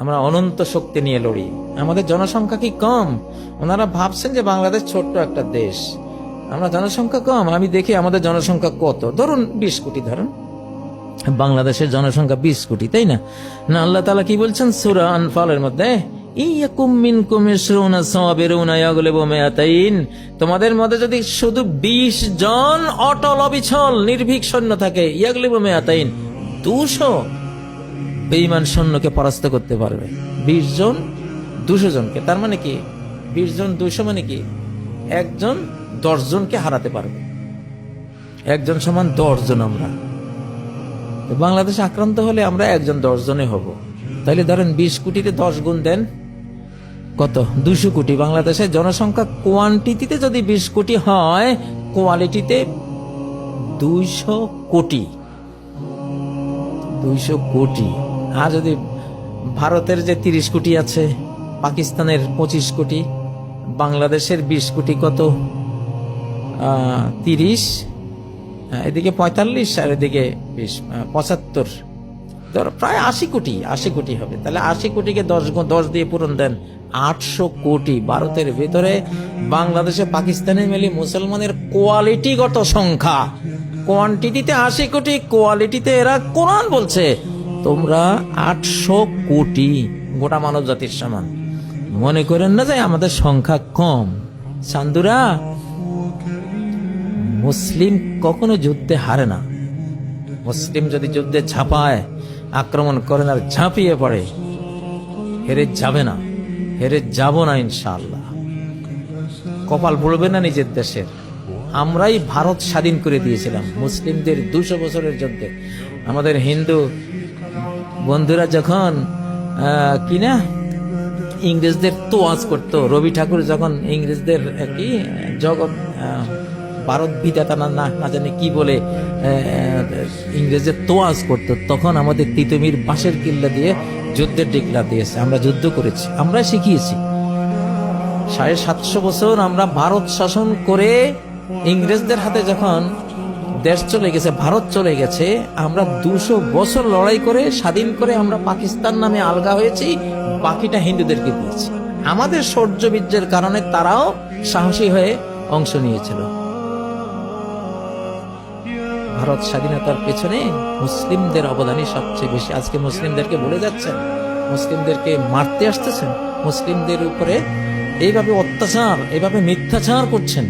আমরা অনন্ত শক্তি নিয়ে লড়ি। আমাদের জনসংখ্যা কি কম? ওনারা ভাবছেন যে বাংলাদেশ ছোট্ট একটা দেশ, আমরা জনসংখ্যা কম। আমি দেখি আমাদের জনসংখ্যা কত, ধরুন 20 কোটি, ধরুন বাংলাদেশের জনসংখ্যা 20 কোটি, তাই না? না, আল্লাহ তাআলা কি বলছেন সূরা আনফালের মধ্যে, ইয়াকুম মিনকুম 20 সাবিরুনা ইয়াগলিবু মিআতাইন, তোমাদের মধ্যে যদি শুধু 20 জন অটল অবিচল নির্ভীক সৈন্য থাকে, ইয়াগলিবু মিআতাইন, 200 বেঈমান সৈন্যকে পরাস্ত করতে পারবে। 20 জন 200 জনকে, তার মানে কি 20 জন 200 মানে কি একজন 10 জনকে হারাতে পারবে। একজন সমান 10 জন। আমরা বাংলাদেশ আক্রান্ত হলে আমরা একজন 10 জনে হব। তাহলে ধরেন 20 কোটিতে 10 গুণ দেন, কত? 200 কোটি। বাংলাদেশের জনসংখ্যা কোয়ান্টিটিতে যদি 20 কোটি হয়, কোয়ালিটিতে 200 কোটি। 200 কোটি। আর যদি ভারতের যে 30 কোটি আছে, পাকিস্তানের 25 কোটি, বাংলাদেশের 20 কোটি, কত? 30, এদিকে 45 আর এদিকে 20, 75, ধর প্রায় 80 কোটি। 80 কোটি হবে। তাহলে 80 কোটিকে 10 দিয়ে পূরণ দেন, 800 কোটি। ভারতের ভেতরে বাংলাদেশে পাকিস্তানে মিলে মুসলমানের কোয়ালিটিগত সংখ্যা, কোয়ান্টিটিতে 80 কোটি, কোয়ালিটিতে এরা কোরআন বলছে তোমরা 800 কোটি, গোটা মানব জাতির সমান। মনে করেন না যে আমাদের সংখ্যা কম। সান্দুরা, মুসলিম কখনো যুদ্ধে হারে না। মুসলিম যদি যুদ্ধে ঝাঁপায়, আক্রমণ করেন আর ঝাঁপিয়ে পড়ে, হেরে যাবে না, হেরে যাব না ইনশাআল্লাহ। কপাল পড়বে না নিজের দেশের। আমরাই ভারত স্বাধীন করে দিয়েছিলাম মুসলিমদের 200 বছরের যুদ্ধে। আমাদের হিন্দু বন্ধুরা যখন কিনা ইংরেজদের তোয়াজ করত, রবি ঠাকুর যখন ইংরেজদের কি জগৎ ভারত বিধাতা না জানি কি বলে ইংরেজদের তোয়াজ করত, তখন আমাদের তিতুমির বাঁশের কিল্লা দিয়ে যুদ্ধের ডিক্লার দিয়েছে। আমরা যুদ্ধ করেছি, আমরা শিখিয়েছি। 750 বছর আমরা ভারত শাসন করে ইংরেজদের হাতে যখন দেশ চলে গেছে, ভারত চলে গেছে, আমরা 200 বছর লড়াই করে স্বাধীন করে আমরা পাকিস্তান নামে আলগা হয়েছি, বাকিটা হিন্দুদেরকে দিয়েছি। আমাদের শৌর্য বীর্যের কারণে তারাও সাহসী হয়ে অংশ নিয়েছিল। ভারত স্বাধীনতার পেছনে মুসলিমদের অবদানই সবচেয়ে বেশি। আজকে মুসলিমদেরকে বলে যাচ্ছেন, মুসলিমদেরকে মারতে আসতেছেন, মুসলিমদের উপরে এইভাবে অত্যাচার, এইভাবে মিথ্যাচার করছেন।